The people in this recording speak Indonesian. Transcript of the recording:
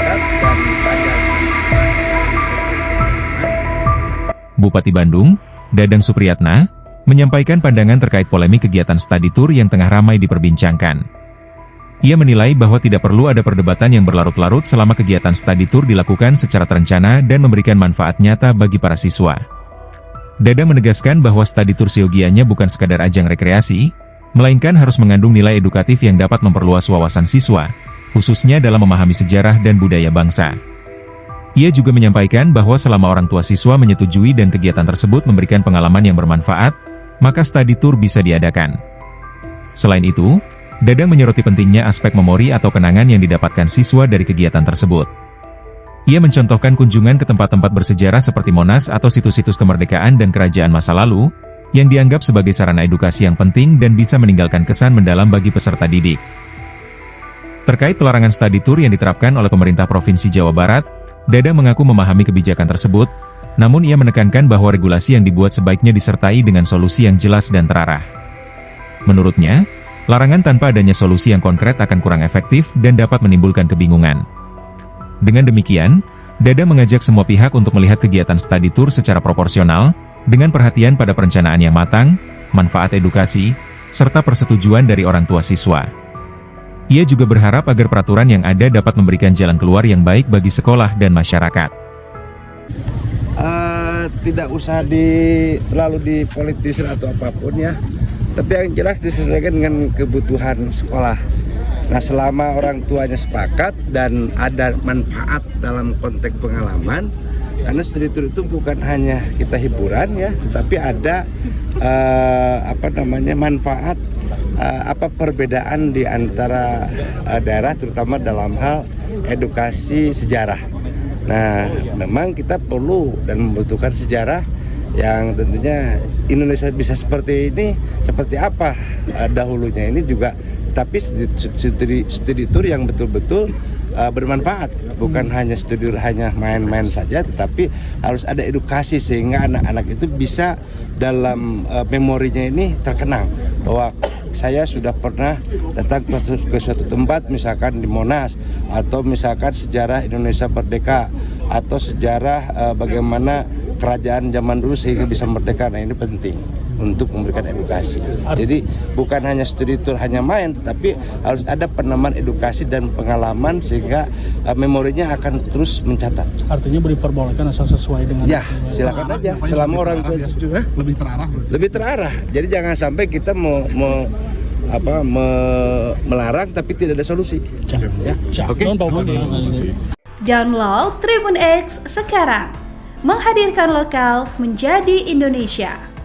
masyarakat dan banyak manfaat dalam konteks pengalaman. Bupati Bandung, Dadang Supriyatna, menyampaikan pandangan terkait polemik kegiatan study tour yang tengah ramai diperbincangkan. Ia menilai bahwa tidak perlu ada perdebatan yang berlarut-larut selama kegiatan study tour dilakukan secara terencana dan memberikan manfaat nyata bagi para siswa. Dadang menegaskan bahwa study tour siogianya bukan sekadar ajang rekreasi, melainkan harus mengandung nilai edukatif yang dapat memperluas wawasan siswa, khususnya dalam memahami sejarah dan budaya bangsa. Ia juga menyampaikan bahwa selama orang tua siswa menyetujui dan kegiatan tersebut memberikan pengalaman yang bermanfaat, maka study tour bisa diadakan. Selain itu, Dadang menyoroti pentingnya aspek memori atau kenangan yang didapatkan siswa dari kegiatan tersebut. Ia mencontohkan kunjungan ke tempat-tempat bersejarah seperti Monas atau situs-situs kemerdekaan dan kerajaan masa lalu, yang dianggap sebagai sarana edukasi yang penting dan bisa meninggalkan kesan mendalam bagi peserta didik. Terkait pelarangan study tour yang diterapkan oleh pemerintah Provinsi Jawa Barat, Dadang mengaku memahami kebijakan tersebut, namun ia menekankan bahwa regulasi yang dibuat sebaiknya disertai dengan solusi yang jelas dan terarah. Menurutnya, larangan tanpa adanya solusi yang konkret akan kurang efektif dan dapat menimbulkan kebingungan. Dengan demikian, Dadang mengajak semua pihak untuk melihat kegiatan study tour secara proporsional, dengan perhatian pada perencanaan yang matang, manfaat edukasi, serta persetujuan dari orang tua siswa. Ia juga berharap agar peraturan yang ada dapat memberikan jalan keluar yang baik bagi sekolah dan masyarakat. Tidak usah terlalu dipolitisir atau apapun ya, tapi yang jelas disesuaikan dengan kebutuhan sekolah. Nah, selama orang tuanya sepakat dan ada manfaat dalam konteks pengalaman, karena studi tour itu bukan hanya kita hiburan ya, tetapi ada manfaat, apa perbedaan di antara daerah, terutama dalam hal edukasi sejarah. Nah, memang kita perlu dan membutuhkan sejarah yang tentunya Indonesia bisa seperti ini, seperti apa dahulunya ini juga, tapi studi tour yang betul-betul bermanfaat, bukan hanya studi hanya main-main saja, tetapi harus ada edukasi sehingga anak-anak itu bisa dalam memorinya ini terkenang bahwa saya sudah pernah datang ke suatu tempat, misalkan di Monas, atau misalkan sejarah Indonesia merdeka, atau sejarah bagaimana kerajaan zaman dulu sehingga bisa merdeka. Nah, ini penting untuk memberikan edukasi. Jadi bukan hanya studi tour hanya main, tetapi harus ada penambahan edukasi dan pengalaman sehingga memorinya akan terus mencatat. Artinya diperbolehkan asal sesuai dengan. Ya, silakan aja. Selama orang tua juga lebih terarah. Lebih terarah. Jadi jangan sampai kita melarang tapi tidak ada solusi. Ya. Oke. Download Tribun X sekarang. Menghadirkan lokal menjadi Indonesia.